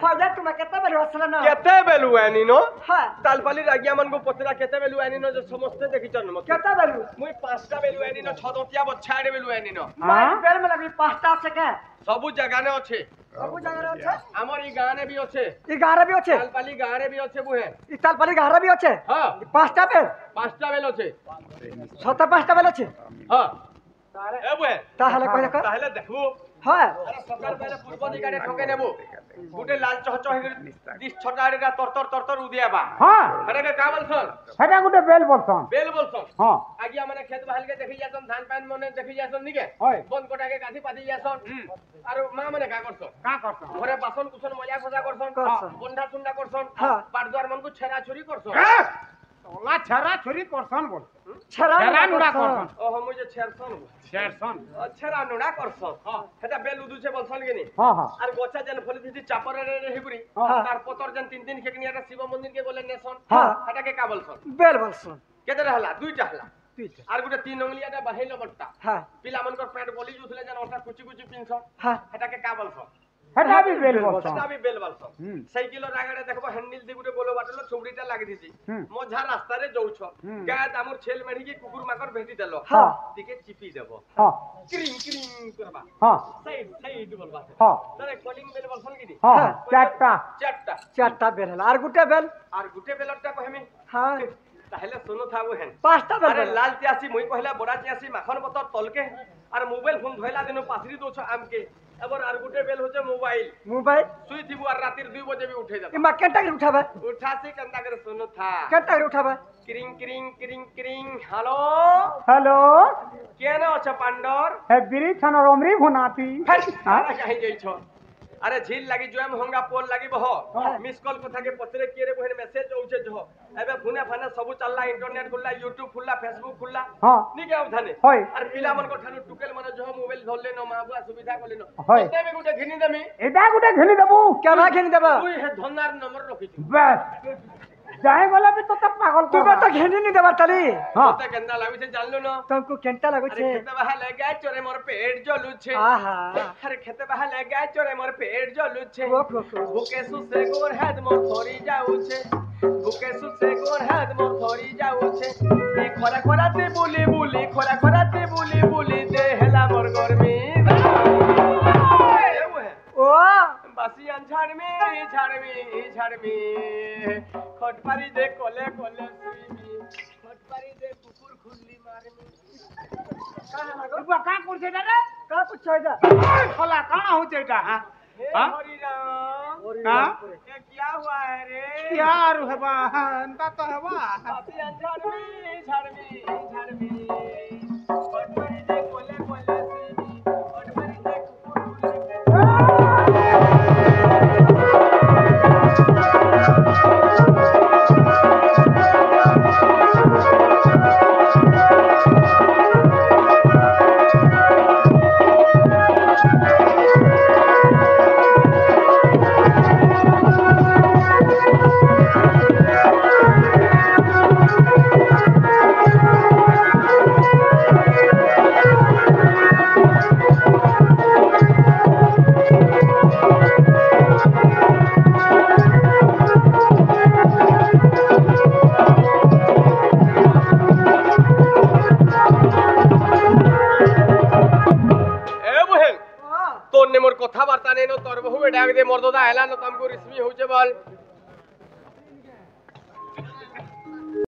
हां जा तुम केते बेलु असला ना केते बेलु आनी नो हां तालपाली रागिया मन को पचरा केते बेलु आनी नो जो समस्त देखि चन मत केते बेलु मुई पांचटा बेलु आनी नो छदतिया बछाडे बेलु आनी नो माय बेल में लगी पांचटा আছে के सबु जगह ने अच्छे सबु जगह रे আছে हमर ई गां ने भी अच्छे ई गां रे भी আছে तालपाली गां रे भी अच्छे बुहे ई तालपाली गां रे भी আছে हां पांचटा बेल पांचटा बेल अच्छे ছটা পাঁচটা বেল আছে हां ए बुहे তাহলে কইলে ক তাহলে দেখবো হ্যাঁ আরে সকাল বেলা পূর্ব দিকারে ঠকে নেবো গুটে লাল চহচ হই দিস ছটাড়েটা তরতর উদিয়াবা হ্যাঁ হেটাকে কা বলছন সেটা গুটে বেল বলছন হ্যাঁ আগিয়া মানে খেত বাহালকে দেখি যাছন ধান পান মনে দেখি যাছন নিকে বন কোটাকে গাধি পাতি যাছন আর মা মানে কা করছন ঘরে বাসন কুসন মজা খোজা করছন বন্ধা চুন্ডা করছন পাড়দুয়ার মনকু ছেড়া ছুরি করছন ওলা ছাড়া ছুরি করছন বল ছড়া নুড়া করছন ওহ মুই যে ছেড়ছন ছেড়া নুড়া করছন হেটা বেল উদুছে বলছন কেনি আর গোছা যেন ফলি দিছি চাপরে রেহিবুরি তার পতর যেন তিন দিন খেকনি এটা শিব মন্দির কে বলে নেছন হেটাকে কা বলছন বেল বলছন কেতে হলা দুইটা হলা আর গুটে তিন অংলিয়াটা বাহিল বট্টা হ্যাঁ পিলা মনকর পেট বলি জুছলে যেন ওটা কুচি কুচি পিনছন হ্যাঁ হেটাকে কা বলছন সেটা বি বেল বলছন সেটা বি বেল বলছন সাইকেলের আগাড়ে দেখবো হ্যান্ডেল দি গুটে বলো বাটলো ছুবড়িটা লাগি দিছি মঝা রাস্তারে যাউছ গায় দামুর ছেল মেঢি কি কুকুর মাকর ভেটি দেলো দিকে চিপি দেব ক্রিং ক্রিং করবা সাইড বলবা তারে কলিং বেল বলছন কি চারটা বেল হল আর গুটে বেলটা কহেমি হ্যাঁ তাহলে শুনো থাবো হেন পাঁচটা বেল আরে লাল তিয়াসি মই কহিলা বড়া তিয়াসি মাখন বতর তলকে আর মোবাইল ফোন ধইলা দিন পাসরি দোছ আমকে এবার আর গুটে বেল হচ্ছে মোবাইল সুই থিবু আর রাতের 2 বজে বি উঠে যাবে ইমা কেনটা করে উঠাবে উঠাসি কেনটা করে শুনো থা কেনটা করে উঠাবে ক্রিং ক্রিং ক্রিং ক্রিং হ্যালো কেন আছে পান্ডর হে বিরি ছন রমরি ভুনাতি কাহি যাইছ আরে ঝিল লাগি জয় মহঙ্গা পোল লাগি বহ মিস কল কথা के पत्रे केरे बहन मेसेज होउछे जो एबे फुने फाने सब चलला इंटरनेट खुलला यूट्यूब खुलला फेसबुक खुलला नी के उठाने और पिला मन को ठानु टुकेल मन जो मोबाइल धरले न माबुआ सुविधा करले न ओते में गुटे घिनी देमी एटा गुटे घिनी देबू केना घिनी देबा तू हे धन्नार नंबर रखी बस जाए वाला भी तो तब पागल तू तो घिनी नहीं देबा तली ओते केंदा लागु छे जानलो न तुमको केंटा लागु छे अरे खेते बहा लगा चोरे मोर पेट जलु छे आहा अरे खेते बहा लगा चोरे मोर पेट जलु छे भूखे सुसे गोर हाथ मोर थोरी जाउ छे भूखे सुसे गोर हाथ मोर थोरी जाउ छे ए खरा खराते बुली खरा खराते बुली दे हेला मोर गरमी ओ बासी अनछाड़ में खटपारी दे कोले सुईमी खटपारी दे कुकुर खुल्ली मारमी का करछे रे का कुछ होइदा खला काना होचे एटा हरि राम ये क्या हुआ है रे क्या रु हेबा अंता तो हेबा बासी अनछाड़ में खटपारी दे कोले सुईमी खटपारी दे कुकुर কথাবার্তা নেই তোর বহু ডাক দে মর্দদা এলা ন তমকো রিসমি হউছে বল